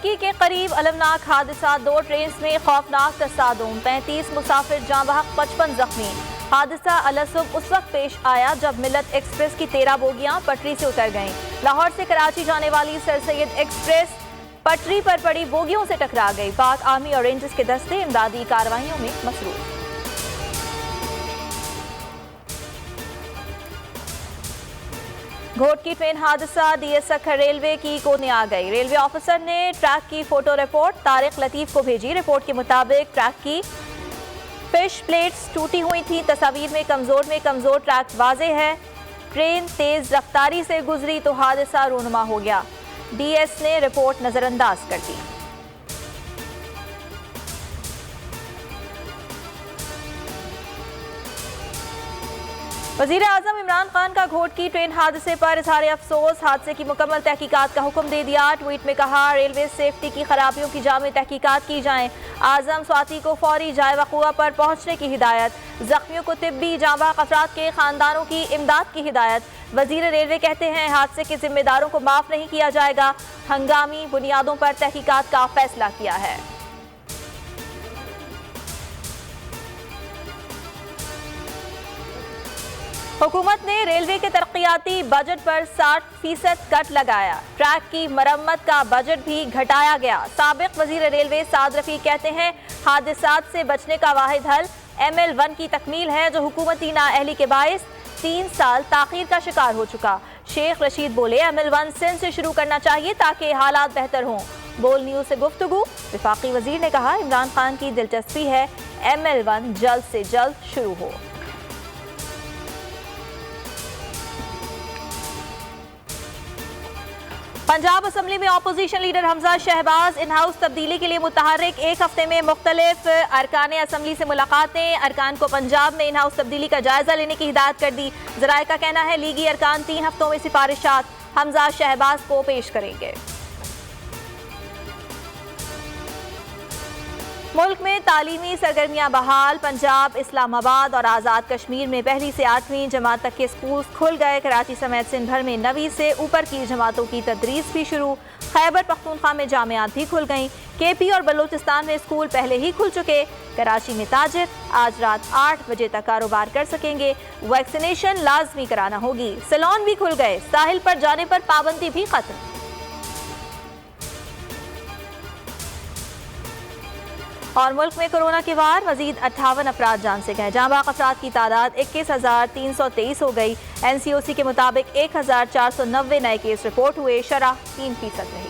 घोटकी के करीब अलमनाक हादसा, 2 ट्रेन में खौफनाक तसादुम, 35 मुसाफिर जाँ बहक, 55 जख्मी। हादसा अलसुब उस वक्त पेश आया जब मिल्लत एक्सप्रेस की 13 बोगियां पटरी से उतर गईं। लाहौर से कराची जाने वाली सर सैयद एक्सप्रेस पटरी पर पड़ी बोगियों से टकरा गई। पाक आर्मी और रेंजर्स के दस्ते इमदादी कार्रवाइयों में मसरूफ। घोटकी ट्रेन हादसा, डीएस सखर रेलवे की कोने आ गई। रेलवे ऑफिसर ने ट्रैक की फोटो रिपोर्ट तारिक लतीफ को भेजी। रिपोर्ट के मुताबिक ट्रैक की फिश प्लेट्स टूटी हुई थी। तस्वीर में कमजोर ट्रैक वाजे है। ट्रेन तेज रफ्तारी से गुजरी तो हादसा रूनुमा हो गया। डीएस ने रिपोर्ट नजरअंदाज कर दी। वज़ीर आज़म इमरान खान का घोटकी ट्रेन हादसे पर इजहार अफसोस, हादसे की मुकम्मल तहकीकात का हुक्म दे दिया। ट्वीट में कहा, रेलवे सेफ्टी की खराबियों की जामे तहकीकात की जाएं। आज़म स्वाति को फौरी जाए वक़ुआ पर पहुंचने की हिदायत। जख्मियों को तिब्बी जांबाज़ अफराद के खानदानों की इमदाद की हिदायत। वज़ीर रेलवे कहते हैं, हादसे के जिम्मेदारों को माफ़ नहीं किया जाएगा। हंगामी बुनियादों पर तहकीकात का फैसला किया है। हुकूमत ने रेलवे के तरक्याती बजट पर 60% कट लगाया। ट्रैक की मरम्मत का बजट भी घटाया गया। साबिक वजीर रेलवे साद रफीक कहते हैं, हादसात से बचने का वाहिद हल ML1 की तकमील है, जो हुकूमती नाअहली के बाइस 3 साल ताखीर का शिकार हो चुका। शेख रशीद बोले, ML1 सिंध से शुरू करना चाहिए ताकि हालात बेहतर हों। बोल न्यूज से गुफ्तगू। वफाकी वजीर ने कहा, इमरान खान की दिलचस्पी है ML1 जल्द से जल्द शुरू हो। पंजाब असम्बली में opposition leader Hamza Shahbaz in house तब्दीली के लिए मुतहर्रिक। 1 हफ्ते में मुख्तलिफ अरकान असम्बली से मुलाकातें। अरकान को पंजाब में इन हाउस तब्दीली का जायजा लेने की हिदायत कर दी। जराए का कहना है, लीगी अरकान 3 हफ्तों में सिफारिशात हमजा शहबाज को पेश करेंगे। मुल्क में तालीमी सरगर्मियां बहाल। पंजाब, इस्लामाबाद और आज़ाद कश्मीर में 1वीं से 8वीं जमात तक के स्कूल खुल गए। कराची समेत सिंध भर में 9वीं से ऊपर की जमातों की तदरीस भी शुरू। खैबर पख्तूनख्वा में जामियात भी खुल गईं। KP और बलोचिस्तान में स्कूल पहले ही खुल चुके। कराची में ताजिर आज रात 8 बजे तक कारोबार कर सकेंगे। वैक्सीनेशन लाजमी कराना होगी। सैलून भी खुल गए। साहिल पर जाने पर पाबंदी भी खत्म। और मुल्क में कोरोना के वार, मजीद 58 अफराद जान से गए। जांबाज़ अफराद की तादाद 21,323 हो गई। NCOC के मुताबिक 1,490 नए केस रिपोर्ट हुए। शरह 3% रही।